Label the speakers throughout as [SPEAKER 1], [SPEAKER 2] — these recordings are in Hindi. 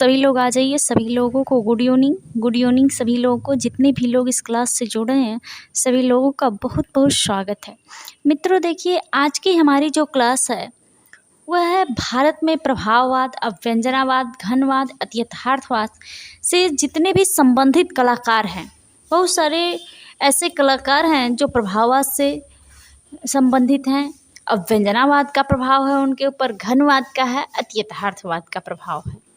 [SPEAKER 1] सभी लोग आ जाइए। सभी लोगों को गुड इवनिंग। गुड इवनिंग सभी लोगों को, जितने भी लोग इस क्लास से जुड़े हैं सभी लोगों का बहुत बहुत स्वागत है। मित्रों देखिए, आज की हमारी जो क्लास है वह है भारत में प्रभाववाद, अवव्यंजनावाद, घनवाद, अतियथार्थवाद से जितने भी संबंधित कलाकार हैं, बहुत सारे ऐसे कलाकार हैं जो प्रभाववाद से संबंधित हैं, अवव्यंजनावाद का प्रभाव है उनके ऊपर, घनवाद का है, अतियथार्थवाद का प्रभाव है।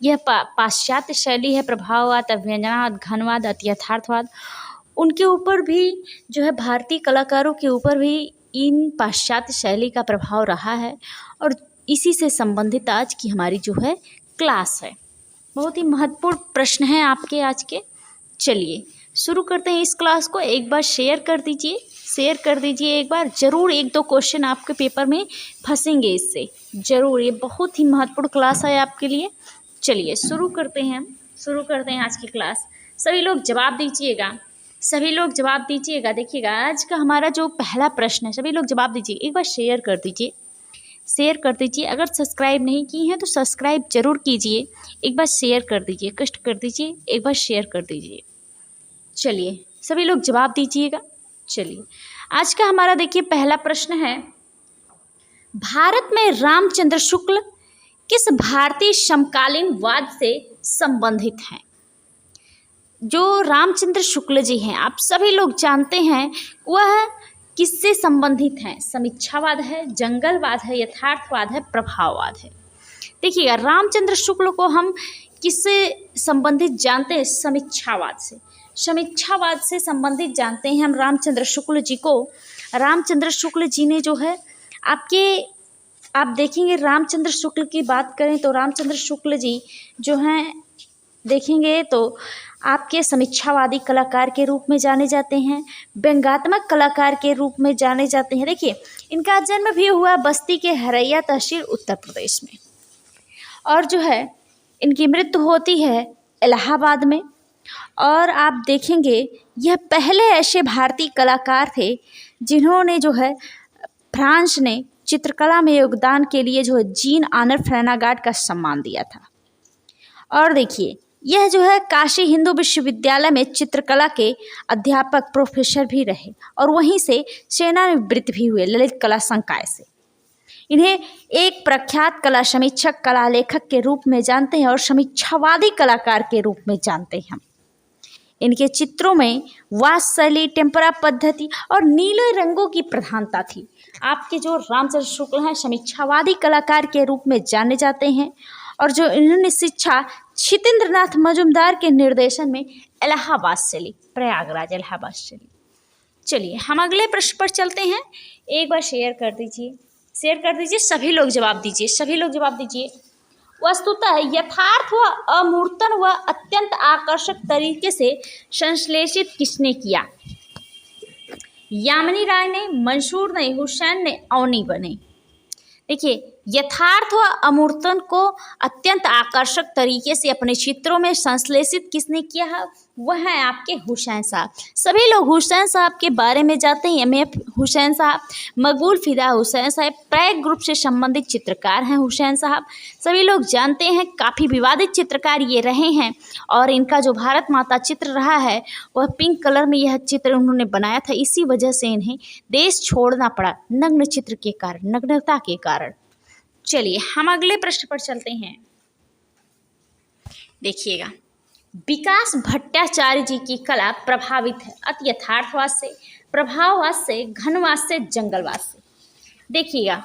[SPEAKER 1] यह पाश्चात्य शैली है, प्रभाववाद, अवव्यंजनावाद, घनवाद, अतियथार्थवाद, उनके ऊपर भी जो है भारतीय कलाकारों के ऊपर भी इन पाश्चात्य शैली का प्रभाव रहा है और इसी से संबंधित आज की हमारी जो है क्लास है। बहुत ही महत्वपूर्ण प्रश्न हैं आपके आज के। चलिए शुरू करते हैं इस क्लास को। एक बार शेयर कर दीजिए, एक बार ज़रूर। एक दो क्वेश्चन आपके पेपर में फंसेंगे इससे ज़रूर। ये बहुत ही महत्वपूर्ण क्लास है आपके लिए। चलिए शुरू करते हैं आज की क्लास। सभी लोग जवाब दीजिएगा। देखिएगा आज का हमारा जो पहला प्रश्न है, सभी लोग जवाब दीजिए। एक बार शेयर कर दीजिए। अगर सब्सक्राइब नहीं की हैं तो सब्सक्राइब जरूर कीजिए। एक बार शेयर कर दीजिए, कष्ट कर दीजिए, एक बार शेयर कर दीजिए। चलिए सभी लोग जवाब दीजिएगा। चलिए आज का हमारा देखिए पहला प्रश्न है, भारत में रामचंद्र शुक्ल किस भारतीय समकालीन वाद से संबंधित हैं? जो रामचंद्र शुक्ल जी हैं, आप सभी लोग जानते हैं, वह किससे संबंधित हैं? समीक्षावाद है, जंगलवाद है, यथार्थवाद है, प्रभाववाद है। देखिएगा रामचंद्र शुक्ल को हम किससे संबंधित जानते हैं? समीक्षावाद से संबंधित जानते हैं हम रामचंद्र शुक्ल जी को। रामचंद्र शुक्ल जी ने जो है आप देखेंगे, रामचंद्र शुक्ल की बात करें तो रामचंद्र शुक्ल जी जो हैं देखेंगे तो आपके समीक्षावादी कलाकार के रूप में जाने जाते हैं, व्यंग्यात्मक कलाकार के रूप में जाने जाते हैं। देखिए इनका जन्म भी हुआ बस्ती के हरैया तहसील उत्तर प्रदेश में और जो है इनकी मृत्यु होती है इलाहाबाद में। और आप देखेंगे यह पहले ऐसे भारतीय कलाकार थे जिन्होंने जो है फ्रांस ने चित्रकला में योगदान के लिए जो है जीन ऑनर फ्रेनागार्ड का सम्मान दिया था। और देखिए यह जो है काशी हिंदू विश्वविद्यालय में चित्रकला के अध्यापक प्रोफेसर भी रहे और वहीं से सेवानिवृत्त भी हुए ललित कला संकाय से। इन्हें एक प्रख्यात कला समीक्षक, कला लेखक के रूप में जानते हैं और समीक्षावादी कलाकार के रूप में जानते हैं हम। इनके चित्रों में वास्तु शैली, टेम्परा पद्धति और नीले रंगों की प्रधानता थी। आपके जो रामचंद्र शुक्ल हैं समीक्षावादी कलाकार के रूप में जाने जाते हैं और जो इन्होंने शिक्षा क्षितेंद्रनाथ मजुमदार के निर्देशन में इलाहाबाद से ली, प्रयागराज इलाहाबाद से ली। चलिए हम अगले प्रश्न पर चलते हैं। एक बार शेयर कर दीजिए, सभी लोग जवाब दीजिए। वस्तुतः यथार्थ व अमूर्तन व अत्यंत आकर्षक तरीके से संश्लेषित किसने किया? यामिनी राय ने, मंसूर ने, हुसैन ने, अवनी बने। देखिए यथार्थ व अमूर्तन को अत्यंत आकर्षक तरीके से अपने चित्रों में संश्लेषित किसने किया है? वह है आपके हुसैन साहब। सभी लोग हुसैन साहब के बारे में जानते हैं। एम.एफ. हुसैन साहब, मकबूल फिदा हुसैन साहब, प्रैग ग्रुप से संबंधित चित्रकार हैं हुसैन साहब। सभी लोग जानते हैं, काफ़ी विवादित चित्रकार ये रहे हैं और इनका जो भारत माता चित्र रहा है वह पिंक कलर में यह चित्र उन्होंने बनाया था। इसी वजह से इन्हें देश छोड़ना पड़ा, नग्न चित्र के कारण, नग्नता के कारण। चलिए हम अगले प्रश्न पर चलते हैं। देखिएगा विकास भट्टाचार्य जी की कला प्रभावित है अतियथार्थवाद से, प्रभाववाद से, घनवाद से, जंगलवाद से। देखिएगा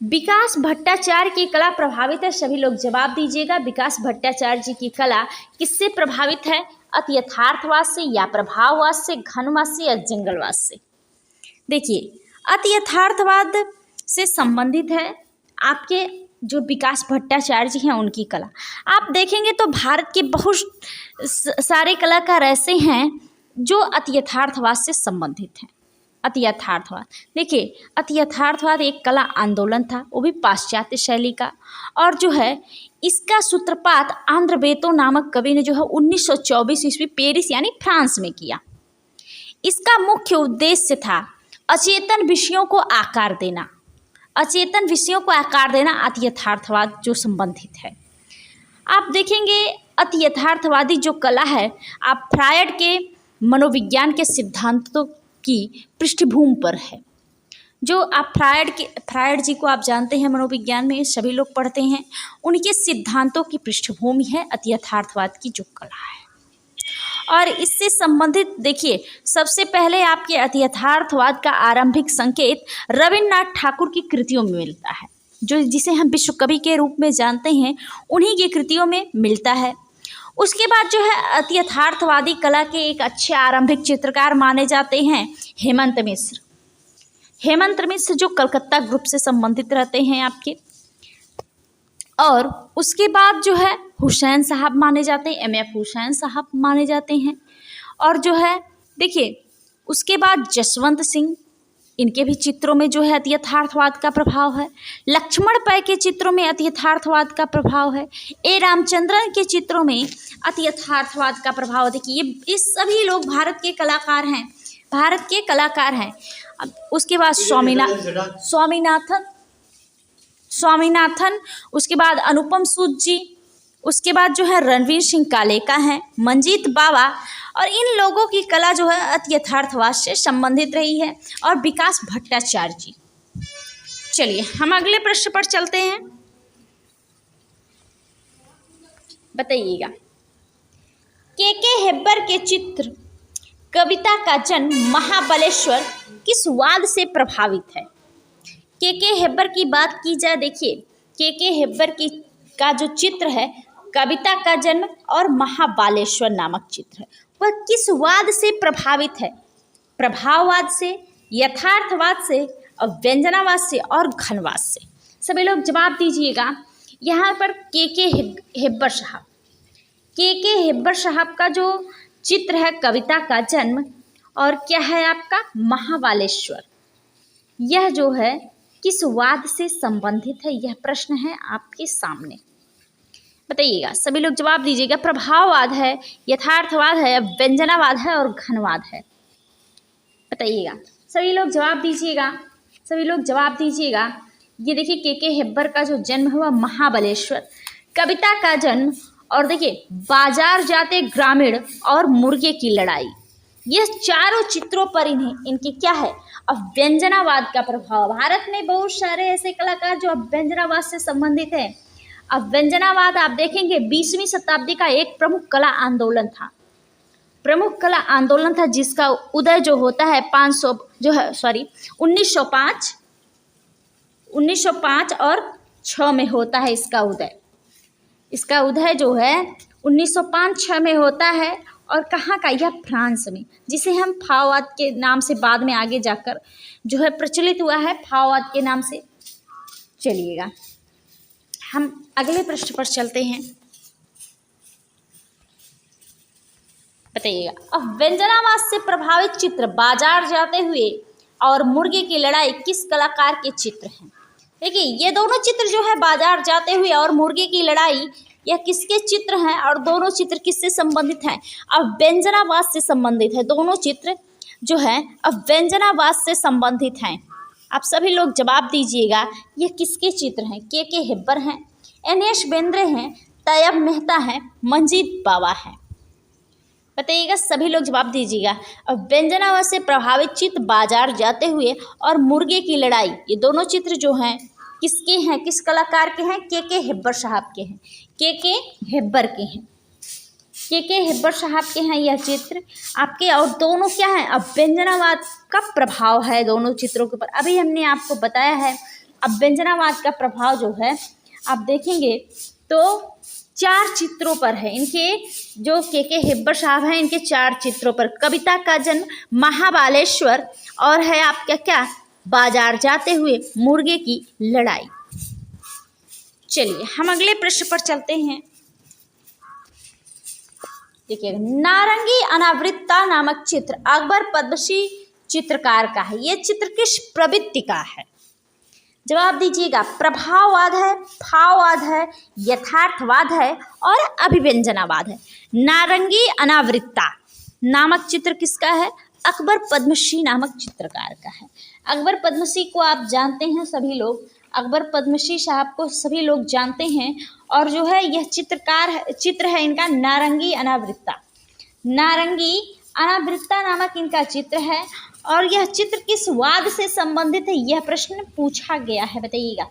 [SPEAKER 1] विकास भट्टाचार्य की कला प्रभावित है। सभी लोग जवाब दीजिएगा। विकास भट्टाचार्य जी की कला किससे प्रभावित है? अतियथार्थवाद से या प्रभाववाद से, घनवाद से या जंगलवाद से? देखिए अतियथार्थवाद से संबंधित है आपके जो विकास भट्टाचार्य जी हैं उनकी कला। आप देखेंगे तो भारत के बहुत सारे कलाकार ऐसे हैं जो अतियथार्थवाद से संबंधित हैं। अतियथार्थवाद देखिए, अतियथार्थवाद एक कला आंदोलन था, वो भी पाश्चात्य शैली का, और जो है इसका सूत्रपात आंद्र बेतो नामक कवि ने जो है 1924 ईस्वी पेरिस यानी फ्रांस में किया। इसका मुख्य उद्देश्य था अचेतन विषयों को आकार देना, अतियथार्थवाद जो संबंधित है। आप देखेंगे अति यथार्थवादी जो कला है, आप फ्रायड के मनोविज्ञान के सिद्धांतों की पृष्ठभूमि पर है। जो आप फ्रायड जी को आप जानते हैं, मनोविज्ञान में सभी लोग पढ़ते हैं, उनके सिद्धांतों की पृष्ठभूमि है अति यथार्थवाद की जो कला है। और इससे संबंधित देखिए, सबसे पहले आपके अति यथार्थवाद का आरंभिक संकेत रविन्द्रनाथ ठाकुर की कृतियों में मिलता है, जो जिसे हम विश्व कवि के रूप में जानते हैं, उन्हीं की कृतियों में मिलता है। उसके बाद जो है अति यथार्थवादी कला के एक अच्छे आरंभिक चित्रकार माने जाते हैं हेमंत मिश्र। हेमंत मिश्र जो कलकत्ता ग्रुप से संबंधित रहते हैं आपके। और उसके बाद जो है हुसैन साहब माने जाते हैं, एम.एफ. हुसैन साहब माने जाते हैं। और जो है देखिए, उसके बाद जसवंत सिंह, इनके भी चित्रों में जो है अति यथार्थवाद का प्रभाव है। लक्ष्मण पै के चित्रों में अति यथार्थवाद का प्रभाव है। ए रामचंद्रन के चित्रों में अति यथार्थवाद का प्रभाव है। देखिए, ये सभी लोग भारत के कलाकार हैं, भारत के कलाकार हैं। अब उसके बाद स्वामीनाथन, उसके बाद अनुपम सूद जी, उसके बाद जो है रणवीर सिंह कालेका हैं, मंजीत बावा, और इन लोगों की कला जो है अति यथार्थवाद से संबंधित रही है। और विकास भट्टाचार्य जी। चलिए हम अगले प्रश्न पर चलते हैं। बताइएगा, के हेब्बर के चित्र कविता का जन्म महाबलेश्वर किस वाद से प्रभावित है? के हेब्बर की बात की जाए, देखिए के हेब्बर की का जो चित्र है कविता का जन्म और महाबालेश्वर नामक चित्र है, वह किस वाद से प्रभावित है? प्रभाववाद से, यथार्थवाद से, और व्यंजनावाद से और घनवाद से। सभी लोग जवाब दीजिएगा। यहाँ पर के हेब्बर साहब, के हेब्बर साहब का जो चित्र है कविता का जन्म, और क्या है आपका महाबालेश्वर, यह जो है किस वाद से संबंधित है? यह प्रश्न है आपके सामने। बताइएगा, सभी लोग जवाब दीजिएगा। प्रभाववाद है, यथार्थवाद है, व्यंजनावाद है और घनवाद है। बताइएगा, सभी लोग जवाब दीजिएगा, सभी लोग जवाब दीजिएगा। ये देखिए, के हेब्बर का जो जन्म हुआ महाबलेश्वर, कविता का जन्म, और देखिए बाजार जाते ग्रामीण और मुर्गे की लड़ाई, यह चारों चित्रों पर इनके क्या है? अब व्यंजनावाद का प्रभाव। भारत में बहुत सारे ऐसे कलाकार जो अब व्यंजनावाद से संबंधित हैं। अब व्यंजनावाद आप देखेंगे 20वीं शताब्दी का एक प्रमुख कला आंदोलन था, जिसका उदय जो होता है 1905 और 6 में होता है। इसका उदय जो है 1905-6 में होता है। और कहाँ का? यह फ्रांस में, जिसे हम फाओवाद के नाम से बाद में आगे जाकर जो है प्रचलित हुआ है, फाओवाद के नाम से। चलिएगा हम अगले प्रश्न पर चलते हैं। बताइएगा, अब व्यंजनावाद से प्रभावित चित्र बाजार जाते हुए और मुर्गे की लड़ाई किस कलाकार के चित्र हैं? देखिए, ये दोनों चित्र जो है बाजार जाते हुए और मुर्गे की लड़ाई, यह किसके चित्र हैं? और दोनों चित्र किससे संबंधित हैं? अब व्यंजनावाद से संबंधित है। दोनों चित्र जो है अब व्यंजनावाद से संबंधित हैं। आप सभी लोग जवाब दीजिएगा, ये किसके चित्र हैं? के हेब्बर हैं, एन.एस. बेंद्रे हैं, तैयब मेहता हैं, मंजीत बावा हैं। बताइएगा, सभी लोग जवाब दीजिएगा। अब व्यंजनावाद से प्रभावित चित्र बाजार जाते हुए और मुर्गे की लड़ाई, ये दोनों चित्र जो हैं किसके हैं? किस कलाकार के हैं? के हेब्बर साहब के हैं, के हेब्बर के हैं, के हेब्बर साहब के हैं यह चित्र आपके। और दोनों क्या हैं? अब व्यंजनावाद का प्रभाव है दोनों चित्रों के ऊपर। अभी हमने आपको बताया है। अब व्यंजनावाद का प्रभाव जो है आप देखेंगे तो 4 चित्रों पर है। इनके जो के हेब्बर साहब हैं, इनके 4 चित्रों पर, कविता का जन्म, महाबालेश्वर, और है आपका क्या? बाजार जाते हुए, मुर्गे की लड़ाई। चलिए हम अगले प्रश्न पर चलते हैं। देखिए, नारंगी अनावृत्ता नामक चित्र अकबर पद्मश्री चित्रकार का है। यह चित्र किस प्रवृत्ति का है? जवाब दीजिएगा। प्रभाववाद है, भाववाद है, यथार्थवाद है और अभिव्यंजनावाद है। नारंगी अनावृत्ता नामक चित्र किसका है? अकबर पद्मश्री नामक चित्रकार का है। अकबर पद्मश्री को आप जानते हैं सभी लोग, अकबर पद्मश्री साहब को सभी लोग जानते हैं। और जो है यह चित्र है इनका नारंगी अनावृत्ता। नारंगी अनावृत्ता नामक इनका चित्र है। और यह चित्र किस वाद से संबंधित है, यह प्रश्न पूछा गया है, बताइएगा।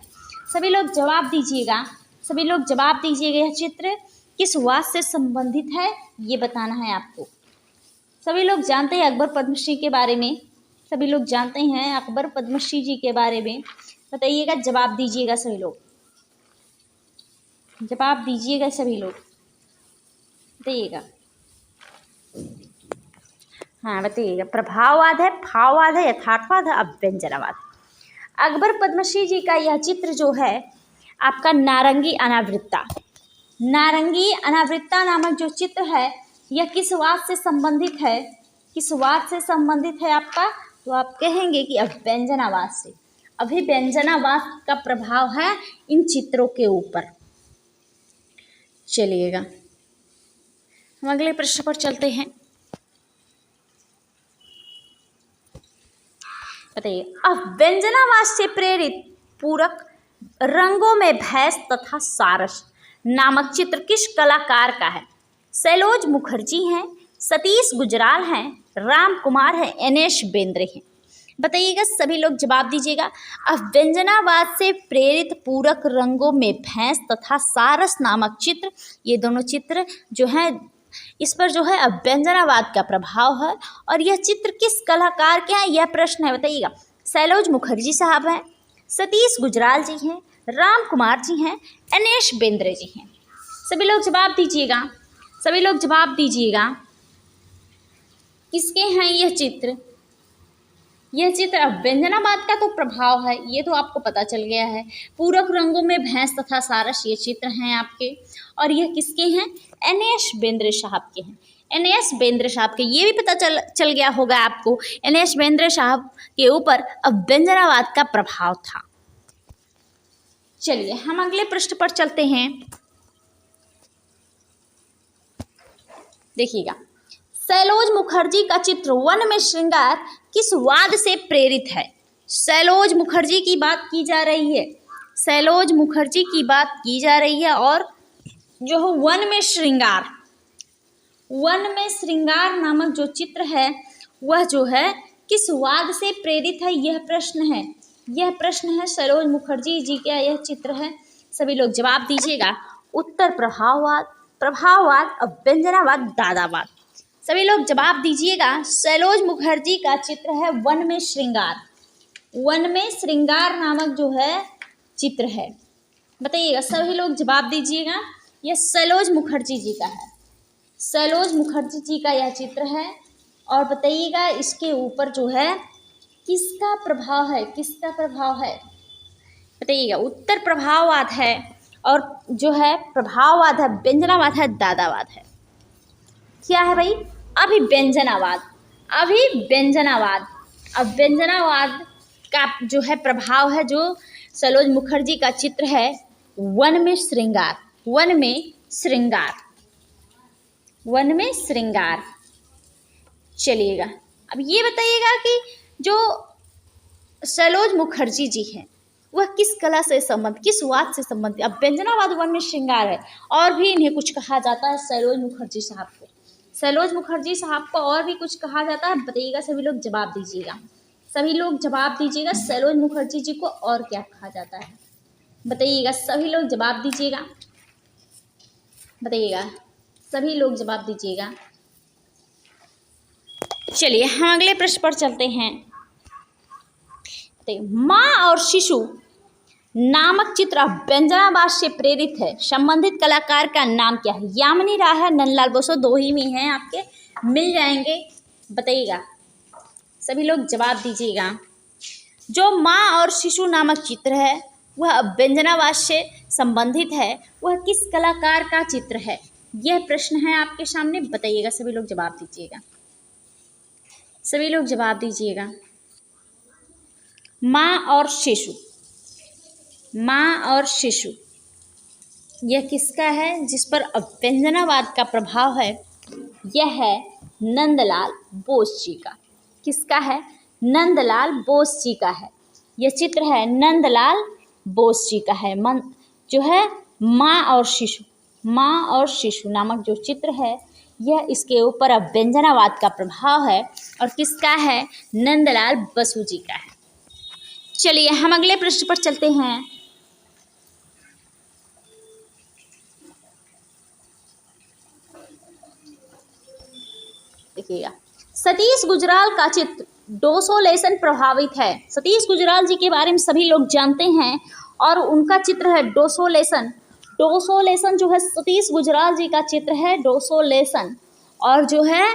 [SPEAKER 1] सभी लोग जवाब दीजिएगा, सभी लोग जवाब दीजिएगा। यह चित्र किस वाद से संबंधित है ये बताना है आपको। सभी लोग जानते हैं अकबर पद्मश्री के बारे में, सभी लोग जानते हैं अकबर पद्मश्री जी के बारे में, बताइएगा, जवाब दीजिएगा सभी लोग, जवाब दीजिएगा सभी लोग, बताइएगा। हाँ बताइएगा, प्रभाववाद है, भाववाद है, यथार्थवाद है, अभ्यंजनावाद। अकबर पद्मश्री जी का यह चित्र जो है आपका नारंगी अनावृत्ता, नारंगी अनावृत्ता नामक जो चित्र है यह किस वाद से संबंधित है, किस वाद से संबंधित है आपका, तो आप कहेंगे कि अभ्यंजनावाद से। अभिव्यंजनावाद का प्रभाव है इन चित्रों के ऊपर। चलिएगा हम अगले प्रश्न पर चलते हैं। बताइए, अभ्यंजनावाद से प्रेरित पूरक रंगों में भैंस तथा सारस नामक चित्र किस कलाकार का है? सैलोज मुखर्जी हैं, सतीश गुजराल हैं, राम कुमार हैं, एनएस बेंद्रे हैं। बताइएगा, सभी लोग जवाब दीजिएगा। अभ्यंजनावाद से प्रेरित पूरक रंगों में भैंस तथा सारस नामक चित्र, ये दोनों चित्र जो हैं इस पर जो है अभ्यंजनावाद का प्रभाव है। और यह चित्र किस कलाकार के हैं यह प्रश्न है, बताइएगा। सैलोज मुखर्जी साहब हैं, सतीश गुजराल जी हैं, राम कुमार जी हैं, एनएस बेंद्रे जी हैं। सभी लोग जवाब दीजिएगा, सभी लोग जवाब दीजिएगा, किसके हैं यह चित्र? यह चित्र अभ्यंजनावाद का तो प्रभाव है, ये तो आपको पता चल गया है। पूरक रंगों में भैंस तथा सारस ये चित्र हैं आपके। और यह किसके हैं? एनएस बेंद्रे साहब के हैं, एनएस बेंद्रे साहब के। ये भी पता चल गया होगा आपको, एनएस बेंद्रे साहब के ऊपर अभ्यंजनावाद का प्रभाव था। चलिए हम अगले प्रश्न पर चलते हैं। देखिएगा, सैलोज मुखर्जी का चित्र वन में श्रृंगार किस वाद से प्रेरित है? सैलोज मुखर्जी की बात की जा रही है, सैलोज मुखर्जी की बात की जा रही है। और जो है वन में श्रृंगार, वन में श्रृंगार नामक जो चित्र है वह जो है किस वाद से प्रेरित है, यह प्रश्न है, यह प्रश्न है। सैलोज मुखर्जी जी का यह चित्र है। सभी लोग जवाब दीजिएगा। उत्तर प्रभाववाद, प्रभाववाद, अभ्यंजनावाद, दादावाद। सभी लोग जवाब दीजिएगा। सैलोज मुखर्जी का चित्र है वन में श्रृंगार, वन में श्रृंगार नामक जो है चित्र है, बताइएगा। सभी लोग जवाब दीजिएगा। यह सैलोज मुखर्जी जी का है, सैलोज मुखर्जी जी का यह चित्र है। और बताइएगा इसके ऊपर जो है किसका प्रभाव है, किसका प्रभाव है, बताइएगा। उत्तर प्रभाववाद है और जो है प्रभाववाद है, व्यंजनावाद है, दादावाद है। क्या है भाई? अभिव्यंजनावाद, अभिव्यंजनावाद। अभ्यंजनावाद का जो है प्रभाव है, जो सैलोज मुखर्जी का चित्र है वन में श्रृंगार, वन में श्रृंगार, वन में श्रृंगार। चलिएगा अब ये बताइएगा कि जो सैलोज मुखर्जी जी हैं वह किस कला से संबंध, किस वाद से संबंधित? अभ्यंजनावाद वन में श्रृंगार है। और भी इन्हें कुछ कहा जाता है सैलोज मुखर्जी साहब को, सैलोज मुखर्जी साहब को और भी कुछ कहा जाता है, बताइएगा। सभी लोग जवाब दीजिएगा, सभी लोग जवाब दीजिएगा। सैलोज मुखर्जी जी को और क्या कहा जाता है, बताइएगा। सभी लोग जवाब दीजिएगा, बताइएगा। सभी लोग जवाब दीजिएगा। चलिए हम अगले प्रश्न पर चलते हैं। माँ और शिशु नामक चित्र अभ्यंजनावाद से प्रेरित है, संबंधित कलाकार का नाम क्या है? यामिनी राय है, नंदलाल बोस, दो ही में हैं आपके, मिल जाएंगे, बताइएगा। सभी लोग जवाब दीजिएगा। जो माँ और शिशु नामक चित्र है वह अभ्यंजनावाद से संबंधित है, वह किस कलाकार का चित्र है? यह प्रश्न है आपके सामने, बताइएगा। सभी लोग जवाब दीजिएगा, सभी लोग जवाब दीजिएगा। माँ और शिशु, माँ और शिशु यह किसका है जिस पर अभ्यंजनावाद का प्रभाव है? यह है नंदलाल बोस जी का। किसका है? नंदलाल बोस जी का है। यह चित्र है नंदलाल बोस जी का है। मन जो है माँ और शिशु नामक जो चित्र है यह इसके ऊपर अभ्यंजनावाद का प्रभाव है और किसका है, नंदलाल बसु जी का है। चलिए हम अगले प्रश्न पर चलते हैं। देखिएगा, सतीश गुजराल का चित्र डोसोलेशन प्रभावित है। सतीश गुजराल जी के बारे में सभी लोग जानते हैं और उनका चित्र है डोसोलेशन। डोसोलेशन जो है सतीश गुजराल जी का चित्र है डोसोलेशन, और जो है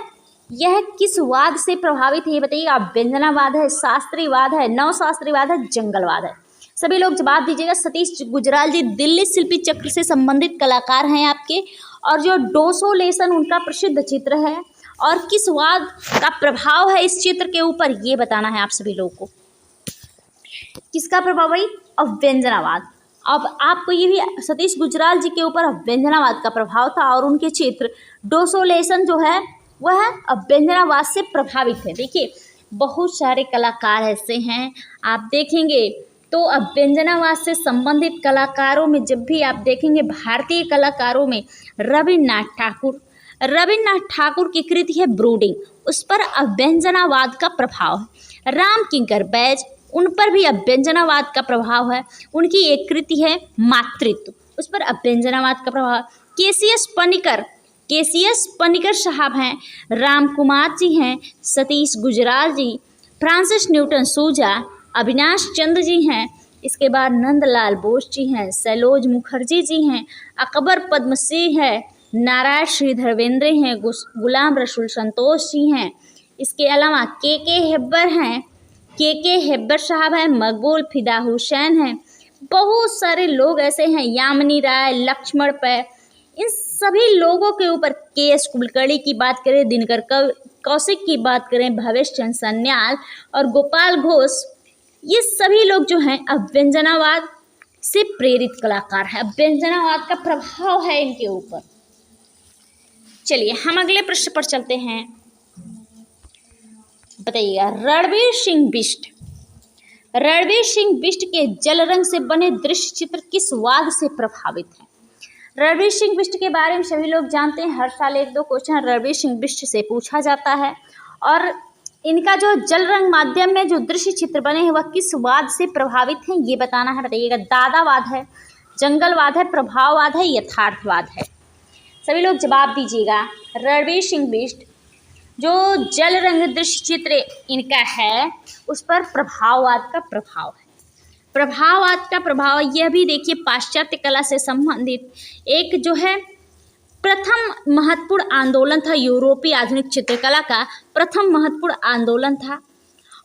[SPEAKER 1] यह किस वाद से प्रभावित है ये बताइएगा। अभ्यंजनावाद है, शास्त्रीवाद है, नवशास्त्रीवाद है, जंगलवाद है। सभी लोग जवाब दीजिएगा। सतीश गुजराल जी दिल्ली शिल्पी चक्र से संबंधित कलाकार हैं आपके, और जो डोसोलेशन उनका प्रसिद्ध चित्र है और किस वाद का प्रभाव है इस चित्र के ऊपर ये बताना है आप सभी लोगों को। किसका प्रभाव भाई, अभ्यंजनावाद। अब आपको ये भी सतीश गुजराल जी के ऊपर अभ्यंजनावाद का प्रभाव था और उनके चित्र डोसोलेशन जो है वह अभ्यंजनावाद से प्रभावित है। देखिए बहुत सारे कलाकार ऐसे हैं आप देखेंगे तो अभ्यंजनावाद से संबंधित कलाकारों में जब भी आप देखेंगे भारतीय कलाकारों में रविन्द्रनाथ ठाकुर की कृति है ब्रूडिंग, उस पर अभ्यंजनावाद का प्रभाव है। राम किंकर बैज, उन पर भी अभ्यंजनावाद का प्रभाव है। उनकी एक कृति है मातृत्व, उस पर अभ्यंजनावाद का प्रभाव। केसीएस पनिकर साहब हैं, राम कुमार जी हैं, सतीश गुजराल जी, फ्रांसिस न्यूटन सूजा, अविनाश चंद्र जी हैं, इसके बाद नंदलाल बोस जी हैं, सैलोज मुखर्जी जी हैं, अकबर पद्मश्री है, नारायण श्रीधरवेंद्र हैं, गुलाम रसूल संतोष जी हैं, इसके अलावा के हेब्बर हैं, के हेब्बर साहब हैं, मकबूल फिदा हुसैन हैं। बहुत सारे लोग ऐसे हैं, यामिनी राय, लक्ष्मण पै, इन सभी लोगों के ऊपर के.एस. कुलकर्णी की बात करें, दिनकर कौशिक की बात करें, भवेश चंद्र सन्याल और गोपाल घोष, ये सभी लोग जो हैं अभ्यंजनावाद से प्रेरित कलाकार हैं। अभ्यंजनावाद का प्रभाव है इनके ऊपर। चलिए हम अगले प्रश्न पर चलते हैं। बताइएगा, रणवीर सिंह बिष्ट के जल रंग से बने दृश्य चित्र किस वाद से प्रभावित है। रणवीर सिंह बिष्ट के बारे में सभी लोग जानते हैं, हर साल 1-2 क्वेश्चन रणवीर सिंह बिष्ट से पूछा जाता है। और इनका जो जल रंग माध्यम में जो दृश्य चित्र बने हैं वह किस वाद से प्रभावित हैं ये बताना है। बताइएगा, दादावाद है, जंगलवाद है, प्रभाववाद है, यथार्थवाद है। सभी लोग जवाब दीजिएगा। रणवीर सिंह बिष्ट जो जल रंग दृश्य चित्र इनका है उस पर प्रभाववाद का प्रभाव है। प्रभाववाद का प्रभाव यह भी देखिए पाश्चात्य कला से संबंधित एक जो है प्रथम महत्वपूर्ण आंदोलन था, यूरोपीय आधुनिक चित्रकला का प्रथम महत्वपूर्ण आंदोलन था।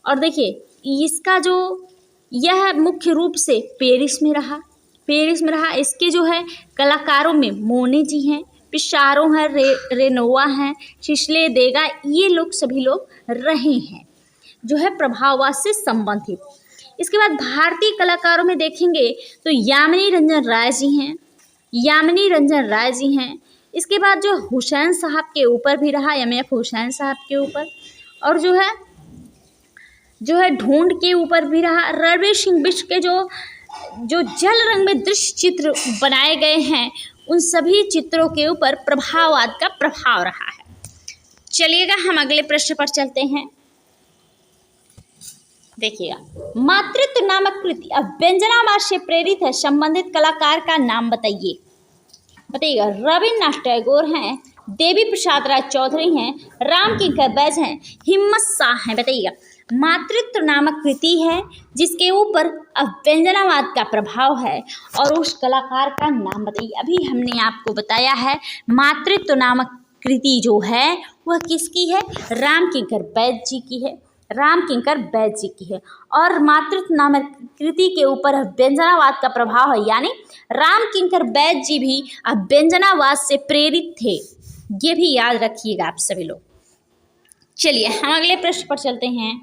[SPEAKER 1] और देखिए इसका जो यह मुख्य रूप से पेरिस में रहा। इसके जो है कलाकारों में मोने जी हैं, पिसारो हैं, रेनोवा हैं, शिशले देगा, ये लोग सभी लोग रहे हैं जो है प्रभाववाद से संबंधित। इसके बाद भारतीय कलाकारों में देखेंगे तो यामिनी रंजन राय जी हैं। इसके बाद जो हुसैन साहब के ऊपर भी रहा, एम.एफ. हुसैन साहब के ऊपर, और जो है ढूंढ के ऊपर भी रहा। रणवीर सिंह बिष्ट के जो जल रंग में दृश्य चित्र बनाए गए हैं उन सभी चित्रों के ऊपर प्रभाववाद का प्रभाव रहा है। चलिएगा हम अगले प्रश्न पर चलते हैं। देखिएगा, मातृत्व नामक कृति अभ्यंजनावाद से प्रेरित है, संबंधित कलाकार का नाम बताइए। बताइएगा, रविन्द्रनाथ टैगोर हैं, देवी प्रसाद राय चौधरी हैं, राम किंकर बैज हैं, हिम्मत शाह हैं। बताइएगा, मातृत्व नामक कृति है जिसके ऊपर अभ्यंजनावाद का प्रभाव है और उस कलाकार का नाम बताइए। अभी हमने आपको बताया है मातृत्व नामक कृति जो है वह किसकी है, राम किंकर बैज जी की है। और मातृत्व नामक कृति के ऊपर अभ्यंजनावाद का प्रभाव है, यानी राम किंकर बैज जी भी अभ्यंजनावाद से प्रेरित थे, ये भी याद रखिएगा आप सभी लोग। चलिए हम अगले प्रश्न पर चलते हैं।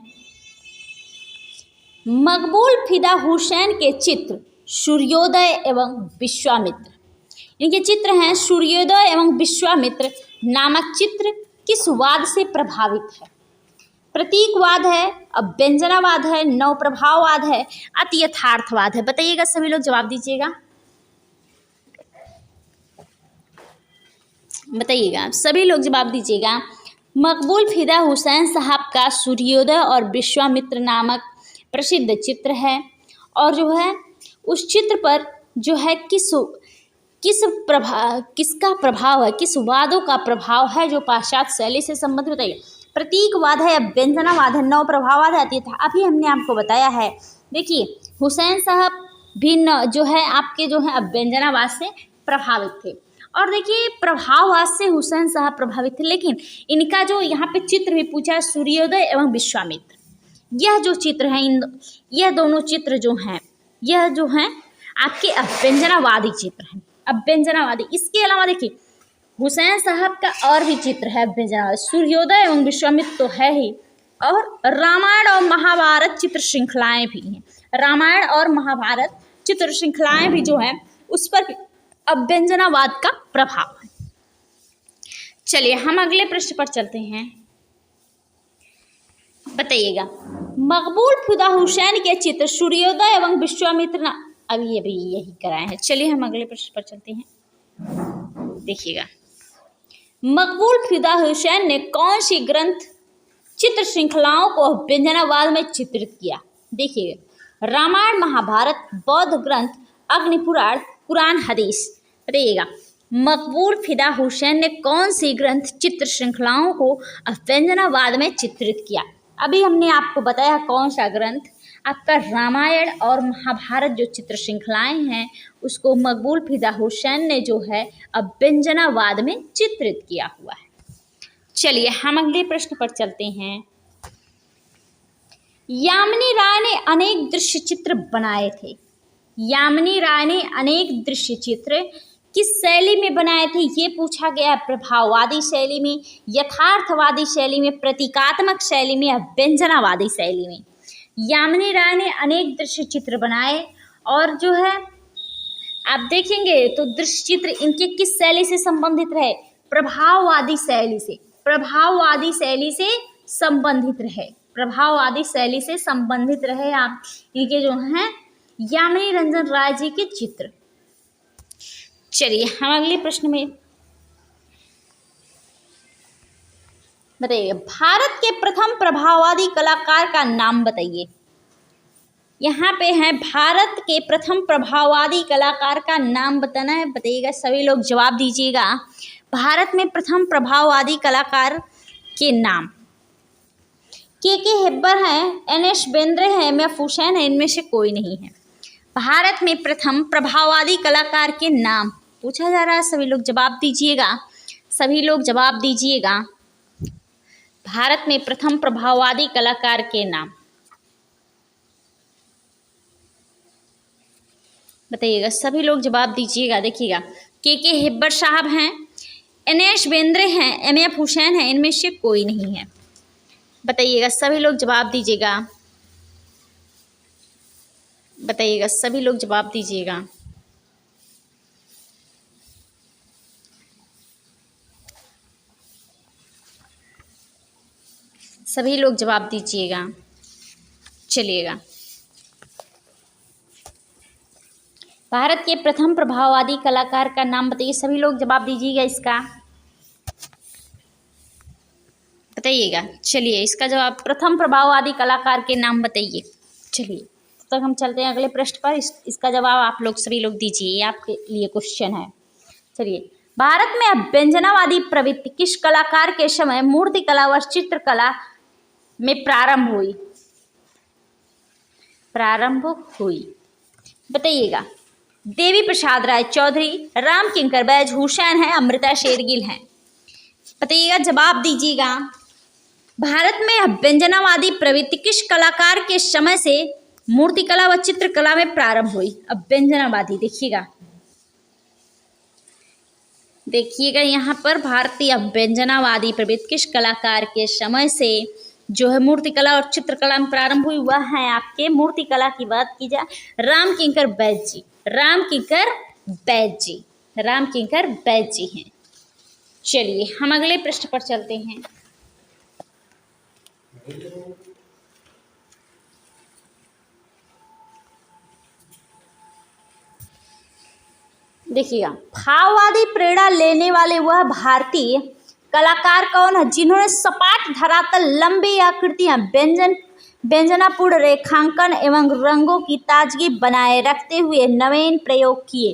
[SPEAKER 1] मकबूल फिदा हुसैन के चित्र सूर्योदय एवं विश्वामित्र, इनके चित्र हैं सूर्योदय एवं विश्वामित्र नामक चित्र किस वाद से प्रभावित है। प्रतीकवाद है, अभ्यंजनावाद है, नव प्रभाववाद है, अति यथार्थवाद है। बताइएगा, सभी लोग जवाब दीजिएगा। बताइएगा, सभी लोग जवाब दीजिएगा। मकबूल फिदा हुसैन साहब का सूर्योदय और विश्वामित्र नामक प्रसिद्ध चित्र है, और जो है उस चित्र पर जो है किसका प्रभाव है, किस वादों का प्रभाव है जो पाश्चात्य शैली से संबंधित। बताइए, प्रतीकवाद है, अभ्यंजनावाद है, नव प्रभाववाद है, अभी हमने आपको बताया है। देखिए, हुसैन साहब भी जो है आपके जो है अभ्यंजनावाद से प्रभावित थे, और देखिए प्रभाववाद से हुसैन साहब प्रभावित थे, लेकिन इनका जो यहाँ पे चित्र भी पूछा है, सूर्योदय एवं विश्वामित्र, यह जो चित्र है, यह दोनों चित्र जो हैं, यह जो हैं आपके अभ्यंजनावादी चित्र हैं, अभ्यंजनावादी। इसके अलावा देखिए, हुसैन साहब का और भी चित्र है अभ्यंजनावादी, सूर्योदय एवं विश्वामित्र तो है ही, और रामायण और महाभारत चित्र श्रृंखलाएं भी हैं, रामायण और महाभारत चित्र श्रृंखलाएं भी जो हैं उस पर भी अभ्यंजनावाद का प्रभाव है। चलिए हम अगले प्रश्न पर चलते हैं। बताइएगा, मकबूल फिदा हुसैन के चित्र सूर्योदय एवं विश्वामित्र अभी यही कराए हैं। चलिए हम अगले प्रश्न पर चलते हैं। देखिएगा, मकबूल फिदा हुसैन ने कौन सी ग्रंथ चित्र श्रृंखलाओं को अभ्यंजनावाद में चित्रित किया? देखिएगा, रामायण, महाभारत, बौद्ध ग्रंथ, अग्निपुराण, कुरान, हदीस। बताइएगा, मकबूल फिदा हुसैन ने कौन सी ग्रंथ चित्र श्रृंखलाओं को अभ्यंजनावाद में चित्रित किया? अभी हमने आपको बताया कौन सा ग्रंथ, आपका रामायण और महाभारत जो चित्र श्रृंखलाएं हैं उसको मकबूल फिदा हुसैन ने जो है अभ्यंजनावाद में चित्रित किया हुआ है। चलिए हम अगले प्रश्न पर चलते हैं। यामिनी राय ने अनेक दृश्य चित्र बनाए थे। यामिनी राय ने अनेक दृश्य चित्र किस शैली में बनाए थे? ये पूछा गया है। प्रभाववादी शैली में, यथार्थवादी शैली में, प्रतीकात्मक शैली में, अभ्यंजनावादी शैली में। यामिनी राय ने अनेक दृश्य चित्र बनाए, और जो है आप देखेंगे तो दृश्य चित्र इनके किस शैली से संबंधित रहे? प्रभाववादी शैली से, प्रभाववादी शैली से संबंधित रहे, प्रभाववादी शैली से संबंधित रहे आप इनके जो हैं यामिनी रंजन राय जी के चित्र। चलिए हम अगले प्रश्न में बताइए, भारत के प्रथम प्रभाववादी कलाकार का नाम बताइए। यहाँ पे है भारत के प्रथम प्रभाववादी कलाकार का नाम बताना है। बताइएगा, सभी लोग जवाब दीजिएगा। भारत में प्रथम प्रभाववादी कलाकार के नाम के हेब्बर हैं, एन.एस. बेंद्रे हैं, एम.एफ. हुसैन है, इनमें से कोई नहीं है। भारत में प्रथम प्रभाववादी कलाकार के नाम पूछा जा रहा है, सभी लोग जवाब दीजिएगा, सभी लोग जवाब दीजिएगा। भारत में प्रथम प्रभाववादी कलाकार के नाम बताइएगा, सभी लोग जवाब दीजिएगा। देखिएगा, के हेब्बर साहब हैं, एन.एस. बेंद्रे हैं, एम.एफ. हुसैन है, इनमें से कोई नहीं है। बताइएगा, सभी लोग जवाब दीजिएगा, बताइएगा, सभी लोग जवाब दीजिएगा। सभी लोग जवाब दीजिएगा। चलिएगा, भारत के प्रथम प्रभाववादी कलाकार का नाम बताइए, सभी लोग जवाब दीजिएगा इसका, बताइएगा। चलिए इसका जवाब, प्रथम प्रभाववादी कलाकार के नाम बताइए। चलिए तब हम चलते हैं अगले प्रश्न पर। इसका जवाब आप लोग सभी लोग दीजिए, ये आपके लिए क्वेश्चन है। चलिए, भारत में अभ्यंजनावादी प्रवृत्ति किस कलाकार के समय मूर्तिकला व चित्रकला में प्रारंभ हुई? बताइएगा, देवी प्रसाद राय चौधरी, राम किंकर बैज, हुसैन है, अमृता शेरगिल हैं। बताइएगा, जवाब दीजिएगा। भारत में अभ्यंजनावादी प्रवृत्ति किस कलाकार के समय से मूर्तिकला व चित्रकला में प्रारंभ हुई? अभ्यंजनावादी। देखिएगा यहाँ पर भारतीय अभ्यंजनावादी प्रवृत्ति किस कलाकार के समय से जो है मूर्तिकला और चित्रकला में प्रारंभ हुई? वह है आपके, मूर्तिकला की बात की जाए, राम किंकर बैज जी, राम किंकर बैज जी हैं। चलिए हम अगले प्रश्न पर चलते हैं। देखिएगा, भाववादी प्रेरणा लेने वाले वह भारतीय कलाकार कौन है जिन्होंने सपाट धरातल, लंबी आकृतियां, व्यंजनापूर्ण रेखांकन एवं रंगों की ताजगी बनाए रखते हुए नवीन प्रयोग किए?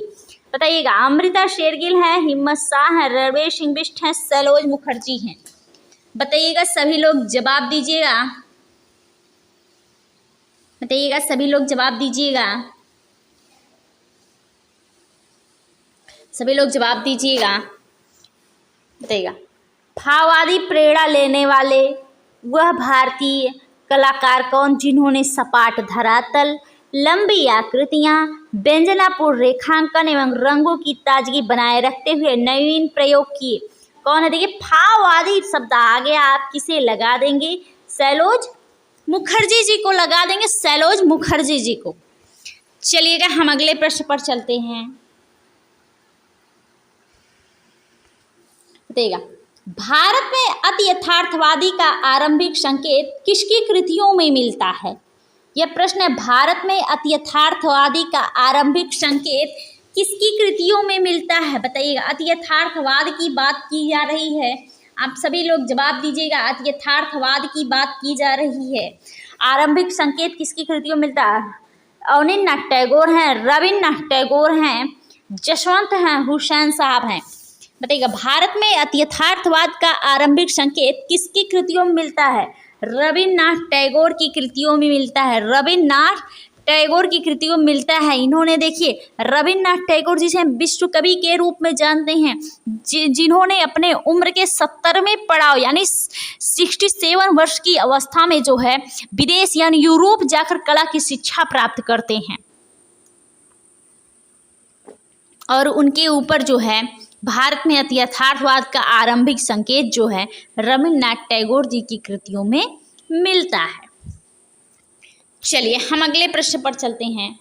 [SPEAKER 1] बताइएगा। अमृता शेरगिल है, हिम्मत शाह है, रणवीर सिंह बिष्ट है, सैलोज मुखर्जी हैं। बताइएगा, सभी लोग जवाब दीजिएगा। बताइएगा, सभी लोग जवाब दीजिएगा। सभी लोग जवाब दीजिएगा। बताइएगा, भाववादी प्रेरणा लेने वाले वह भारतीय कलाकार कौन जिन्होंने सपाट धरातल, लंबी आकृतियां, व्यंजनापूर्ण रेखांकन एवं रंगों की ताजगी बनाए रखते हुए नवीन प्रयोग किए? कौन है? देखिए, भाववादी शब्द आ गया, आप किसे लगा देंगे? सैलोज मुखर्जी जी को लगा देंगे, सैलोज मुखर्जी जी को। चलिएगा, हम अगले प्रश्न पर चलते हैं। बताइएगा, भारत में अति यथार्थवादी का आरंभिक संकेत किसकी कृतियों में मिलता है? यह प्रश्न है। भारत में अति यथार्थवादी का आरंभिक संकेत किसकी कृतियों में मिलता है? बताइएगा, अति यथार्थवाद की बात की जा रही है, आप सभी लोग जवाब दीजिएगा। अति यथार्थवाद की बात की जा रही है, आरंभिक संकेत किसकी कृतियों में मिलता है? अवनींद्रनाथ टैगोर हैं, रविन्द्रनाथ टैगोर हैं, जसवंत हैं, हुसैन साहब हैं। बताइएगा, भारत में अति यथार्थवाद का आरंभिक संकेत किसकी कृतियों में मिलता है? रविन्द्रनाथ टैगोर की कृतियों में मिलता है, रविन्द्रनाथ टैगोर की कृतियों में मिलता है। इन्होंने, देखिए, रविन्द्रनाथ टैगोर जिसे हम विश्व कवि के रूप में जानते हैं, जिन्होंने अपने उम्र के 70वें पड़ाव यानी 67 वर्ष की अवस्था में जो है विदेश यानी यूरोप जाकर कला की शिक्षा प्राप्त करते हैं, और उनके ऊपर जो है भारत में अति यथार्थवाद का आरंभिक संकेत जो है रविन्द्रनाथ टैगोर जी की कृतियों में मिलता है। चलिए, हम अगले प्रश्न पर चलते हैं।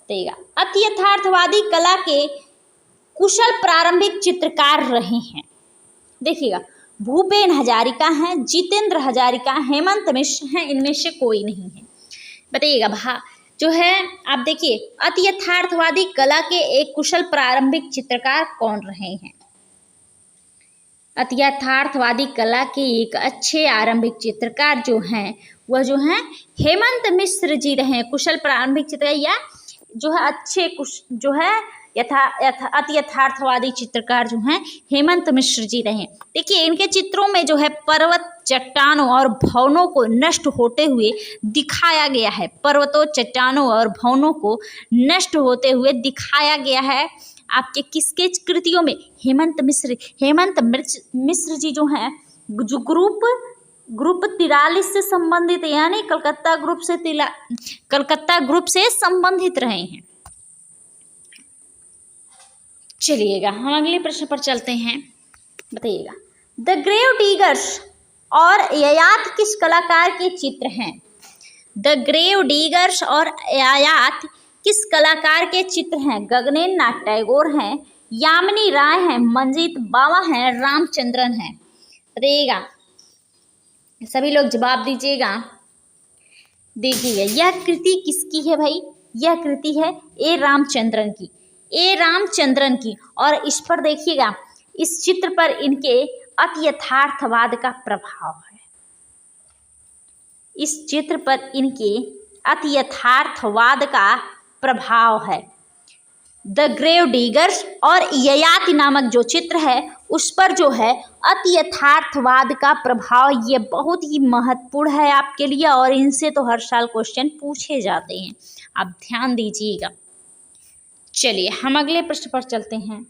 [SPEAKER 1] देखिएगा, अति यथार्थवादी कला के कुशल प्रारंभिक चित्रकार रहे हैं। देखिएगा, भूपेन हजारिका हैं, जितेंद्र हजारिका, हेमंत मिश्र हैं, इनमें से कोई नहीं है। बताइएगा, जो है आप देखिए, अति यथार्थवादी कला के एक कुशल प्रारंभिक चित्रकार कौन रहे हैं? अति यथार्थवादी कला के एक अच्छे आरंभिक चित्रकार जो हैं वह जो हैं हेमंत मिश्र जी रहे हैं। कुशल प्रारंभिक चित्रकार या जो है अच्छे जो है अति यथार्थवादी चित्रकार जो हैं हेमंत मिश्र जी रहे। देखिए, इनके चित्रों में जो है पर्वत, चट्टानों और भवनों को नष्ट होते हुए दिखाया गया है। पर्वतों, चट्टानों और भवनों को नष्ट होते हुए दिखाया गया है आपके किसके कृतियों में? हेमंत मिश्र जी जो हैं, जो ग्रुप 43 से संबंधित यानी कलकत्ता ग्रुप से संबंधित रहे हैं। चलिएगा, हम अगले प्रश्न पर चलते हैं। बताइएगा, द ग्रेव डिगर्स और ययाति किस कलाकार के चित्र हैं? द ग्रेव डिगर्स और ययाति किस कलाकार के चित्र हैं? गगनेन्द्र नाथ टैगोर हैं, यामिनी राय हैं, मंजीत बावा हैं, रामचंद्रन हैं। बताइएगा, सभी लोग जवाब दीजिएगा। देखिएगा, यह कृति किसकी है भाई? यह कृति है ए रामचंद्रन की। और इस पर देखिएगा, इस चित्र पर इनके अति यथार्थवाद का प्रभाव है। इस चित्र पर इनके अति यथार्थवाद का प्रभाव है। द ग्रेव डिगर्स और ययाति नामक जो चित्र है उस पर जो है अति यथार्थवाद का प्रभाव, ये बहुत ही महत्वपूर्ण है आपके लिए, और इनसे तो हर साल क्वेश्चन पूछे जाते हैं, आप ध्यान दीजिएगा। चलिए, हम अगले प्रश्न पर चलते हैं।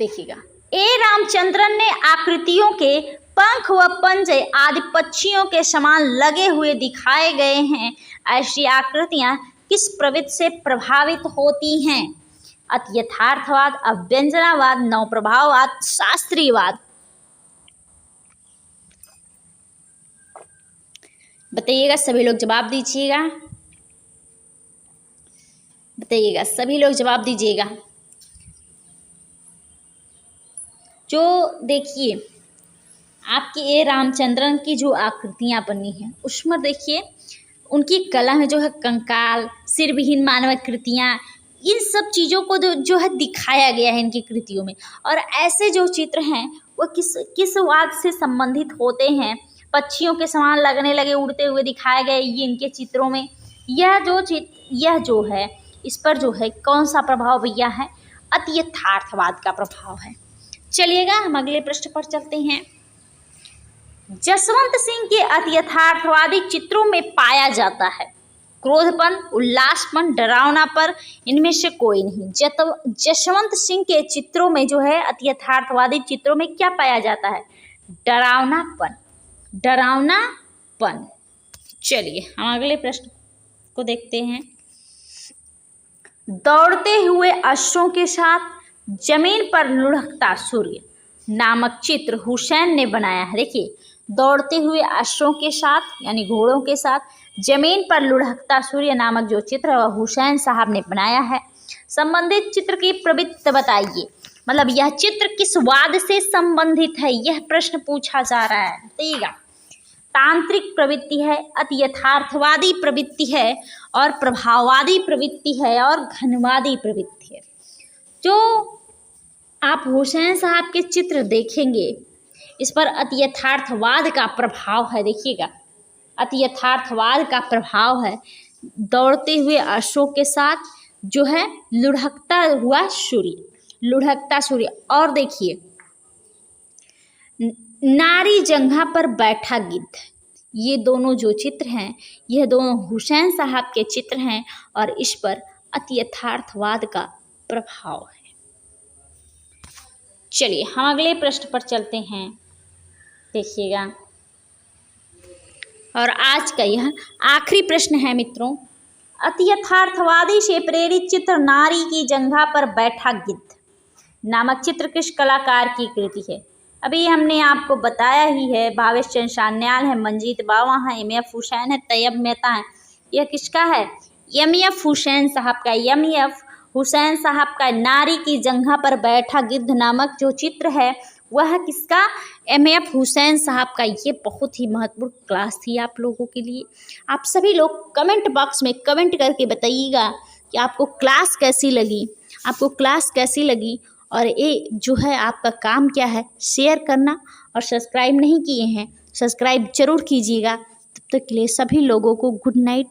[SPEAKER 1] देखिएगा, ए रामचंद्रन ने आकृतियों के पंख व पंजे आदि पक्षियों के समान लगे हुए दिखाए गए हैं। ऐसी आकृतियां किस प्रवृत्ति से प्रभावित होती हैं? अति यथार्थवाद, अव्यंजनावाद, नवप्रभाववाद, शास्त्रीयवाद। बताइएगा, सभी लोग जवाब दीजिएगा। बताइएगा, सभी लोग जवाब दीजिएगा। जो देखिए आपकी ये रामचंद्रन की जो आकृतियाँ बनी हैं उसमें देखिए उनकी कला में जो है कंकाल, सिर विहीन मानव कृतियाँ, इन सब चीज़ों को जो है दिखाया गया है इनकी कृतियों में। और ऐसे जो चित्र हैं वो किस वाद से संबंधित होते हैं, पक्षियों के समान लगने लगे उड़ते हुए दिखाए गए ये इनके चित्रों में। यह जो है इस पर जो है कौन सा प्रभाव भैया है, अति यथार्थवाद का प्रभाव है। चलिएगा हम अगले प्रश्न पर चलते हैं। जसवंत सिंह के अति यथार्थवादी चित्रों में पाया जाता है क्रोधपन, उल्लासपन, डरावनापन, इनमें से कोई नहीं। जसवंत सिंह के चित्रों में जो है अति यथार्थवादी चित्रों में क्या पाया जाता है, डरावनापन, डरावनापन। चलिए हम अगले प्रश्न को देखते हैं। दौड़ते हुए अश्वों के साथ जमीन पर लुढ़कता सूर्य नामक चित्र हुसैन ने बनाया है। देखिए दौड़ते हुए अश्वों के साथ यानी घोड़ों के साथ जमीन पर लुढ़कता सूर्य नामक जो चित्र है वह हुसैन साहब ने बनाया है। संबंधित चित्र की प्रवृत्ति बताइए, मतलब यह चित्र किस वाद से संबंधित है, यह प्रश्न पूछा जा रहा है। बताइएगा, तांत्रिक प्रवृत्ति है, अति यथार्थवादी प्रवृत्ति है, और प्रभाववादी प्रवृत्ति है, और घनवादी प्रवृत्ति है। जो आप हुसैन साहब के चित्र देखेंगे इस पर अति यथार्थवाद का प्रभाव है। देखिएगा अति यथार्थवाद का प्रभाव है, दौड़ते हुए अश्वों के साथ जो है लुढ़कता हुआ सूर्य, लुढ़कता सूर्य। और देखिए नारी जंघा पर बैठा गिद्ध, ये दोनों जो चित्र हैं यह दोनों हुसैन साहब के चित्र हैं और इस पर अति यथार्थवाद का प्रभाव है। चलिए हम अगले प्रश्न पर चलते हैं। देखिएगा, और आज का यह आखिरी प्रश्न है मित्रों। अति यथार्थवादी से प्रेरित चित्र नारी की जंघा पर बैठा गिद्ध नामक चित्र किस कलाकार की कृति है? अभी हमने आपको बताया ही है, भावेश चंद्र सान्याल है, मंजीत बावा है, एम.एफ. हुसैन है, तैयब मेहता है। यह किसका है? एम.एफ. हुसैन साहब का। एम.एफ. हुसैन साहब का नारी की जंघा पर बैठा गिद्ध नामक जो चित्र है वह किसका? एम.एफ. हुसैन साहब का। ये बहुत ही महत्वपूर्ण क्लास थी आप लोगों के लिए। आप सभी लोग कमेंट बॉक्स में कमेंट करके बताइएगा कि आपको क्लास कैसी लगी, आपको क्लास कैसी लगी। और ये जो है आपका काम क्या है, शेयर करना, और सब्सक्राइब नहीं किए हैं सब्सक्राइब जरूर कीजिएगा। तब तक के लिए सभी लोगों को गुड नाइट।